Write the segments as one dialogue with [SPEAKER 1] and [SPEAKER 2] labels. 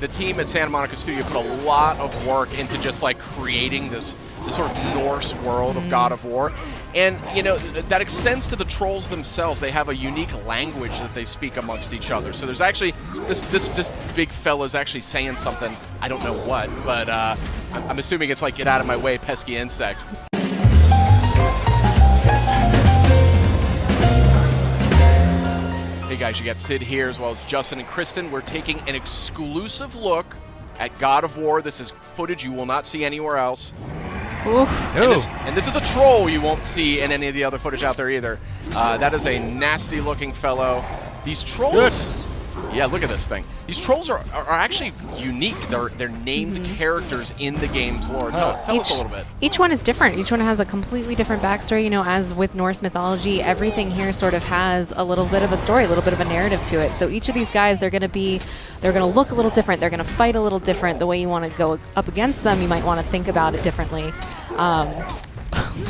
[SPEAKER 1] the team at Santa Monica Studio put a lot of work into just like creating this sort of Norse world of God of War. And, you know, that extends to the trolls themselves. They have a unique language that they speak amongst each other. So there's actually, this big fella's actually saying something, I don't know what, but I'm assuming it's like, get out of my way, pesky insect. Hey guys, you got Sid here as well as Justin and Kristen. We're taking an exclusive look at God of War. This is footage you will not see anywhere else. And this is a troll you won't see in any of the other footage out there either. That is a nasty looking fellow. These trolls, goodness. Yeah, look at this thing. These trolls are actually unique. They're named characters in the game's lore. Tell us a little bit.
[SPEAKER 2] Each one is different. Each one has a completely different backstory. You know, as with Norse mythology, everything here sort of has a little bit of a story, a little bit of a narrative to it. So each of these guys, they're going to look a little different. They're going to fight a little different. The way you want to go up against them, you might want to think about it differently.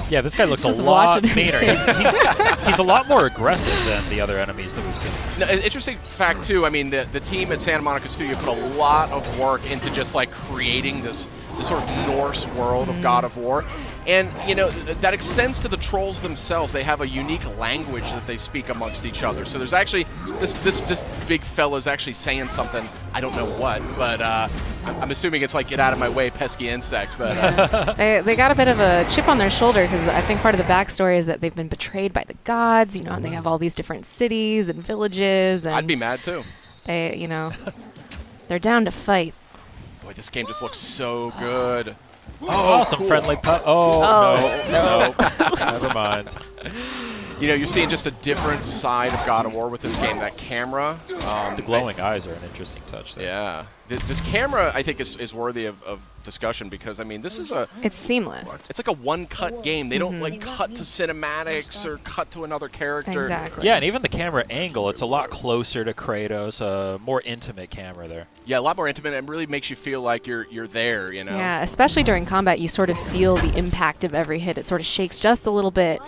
[SPEAKER 3] Yeah, this guy looks a lot meaner. He's a lot more aggressive than the other enemies that we've seen.
[SPEAKER 1] Now, an interesting fact, too, I mean, the team at Santa Monica Studio put a lot of work into just, like, creating this sort of Norse world of God of War. And, you know, that extends to the trolls themselves. They have a unique language that they speak amongst each other. So there's actually, this big fella's actually saying something, I don't know what, but I'm assuming it's like, get out of my way, pesky insect. But
[SPEAKER 2] they got a bit of a chip on their shoulder because I think part of the backstory is that they've been betrayed by the gods, you know, and they have all these different cities and villages. And
[SPEAKER 1] I'd be mad, too.
[SPEAKER 2] They, you know, they're down to fight.
[SPEAKER 1] Boy, this game just looks so good.
[SPEAKER 3] Oh, some cool. Friendly pup. No, never mind.
[SPEAKER 1] You know, you're seeing just a different side of God of War with this game. That camera.
[SPEAKER 3] The glowing eyes are an interesting touch there.
[SPEAKER 1] Yeah. This camera, I think, is worthy of discussion because, I mean, this is
[SPEAKER 2] it's seamless.
[SPEAKER 1] It's like a one-cut game. They don't, like, cut to cinematics or cut to another character.
[SPEAKER 2] Exactly.
[SPEAKER 3] Yeah, and even the camera angle, it's a lot closer to Kratos, a more intimate camera there.
[SPEAKER 1] Yeah, a lot more intimate and really makes you feel like you're there, you know?
[SPEAKER 2] Yeah, especially during combat, you sort of feel the impact of every hit. It sort of shakes just a little bit.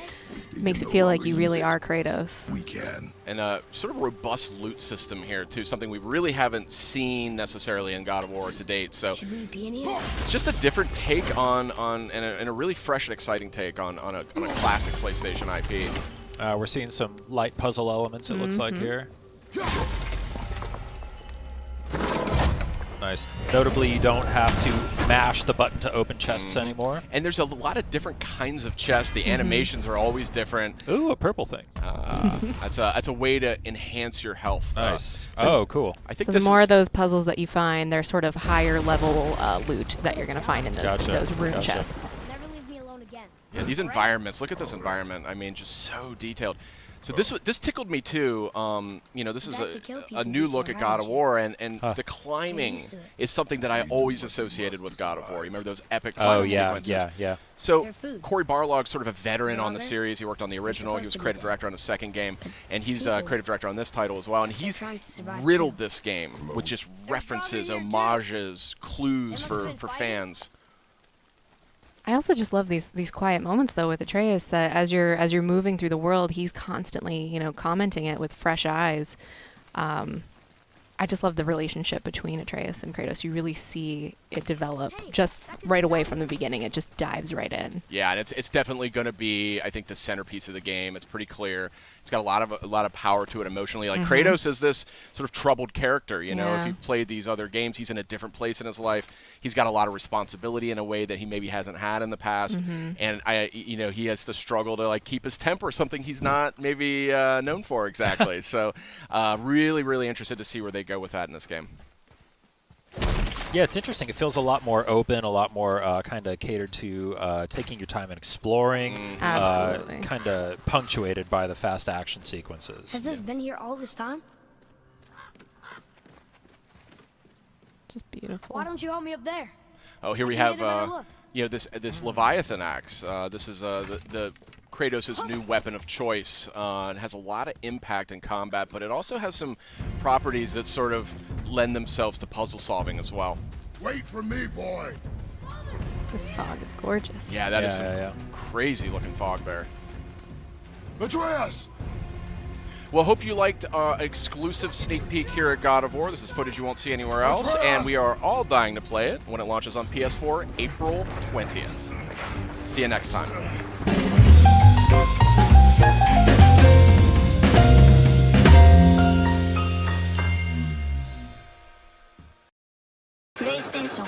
[SPEAKER 2] Makes it feel like you really are Kratos.
[SPEAKER 4] We can.
[SPEAKER 1] And a sort of robust loot system here, too, something we really haven't seen necessarily in God of War to date. So it's just a different take and a really fresh and exciting take on a classic PlayStation IP.
[SPEAKER 3] We're seeing some light puzzle elements, it looks like here. Nice. Notably, you don't have to mash the button to open chests anymore.
[SPEAKER 1] And there's a lot of different kinds of chests. The animations are always different.
[SPEAKER 3] Ooh, a purple thing.
[SPEAKER 1] That's a way to enhance your health.
[SPEAKER 3] Nice.
[SPEAKER 1] So
[SPEAKER 3] Cool.
[SPEAKER 1] I think
[SPEAKER 2] so the more of those puzzles that you find, they're sort of higher level loot that you're going to find in those rune chests.
[SPEAKER 5] Never leave me alone again.
[SPEAKER 1] Yeah, these environments. Look at this environment. I mean, just so detailed. So this tickled me too. You know, this is a new look at God of War, and the climbing is something that I always associated with God of War. You remember those epic climbing sequences?
[SPEAKER 3] Yeah.
[SPEAKER 1] So Cory Barlog's sort of a veteran on the series. He worked on the original. He was creative director on the second game, and he's creative director on this title as well. And he's riddled this game with just references, homages, clues for fans.
[SPEAKER 2] I also just love these quiet moments though with Atreus, that as you're moving through the world, he's constantly, you know, commenting it with fresh eyes. I just love the relationship between Atreus and Kratos. You really see it develop just right away from the beginning. It just dives right in.
[SPEAKER 1] Yeah, and it's definitely going to be, I think, the centerpiece of the game. It's pretty clear. It's got a lot of power to it emotionally. Like Kratos is this sort of troubled character. You know, if you've played these other games, he's in a different place in his life. He's got a lot of responsibility in a way that he maybe hasn't had in the past. And he has to struggle to like keep his temper, something he's not maybe known for exactly. So, really, really interested to see where they go with that in this game.
[SPEAKER 3] Yeah, it's interesting. It feels a lot more open, a lot more kind of catered to taking your time and exploring.
[SPEAKER 2] Absolutely.
[SPEAKER 3] Kind of punctuated by the fast action sequences.
[SPEAKER 5] Has this been here all this time?
[SPEAKER 2] Just beautiful.
[SPEAKER 5] Why don't you help me up there?
[SPEAKER 1] Oh, here we have this Leviathan axe. This is the Kratos' new weapon of choice. It has a lot of impact in combat, but it also has some properties that sort of lend themselves to puzzle solving as well.
[SPEAKER 4] Wait for me, boy.
[SPEAKER 2] This fog is gorgeous.
[SPEAKER 1] Yeah, that is some crazy looking fog there.
[SPEAKER 4] Atreus!
[SPEAKER 1] Well, hope you liked exclusive sneak peek here at God of War. This is footage you won't see anywhere else, and we are all dying to play it when it launches on PS4, April 20th. See you next time.
[SPEAKER 6] PlayStation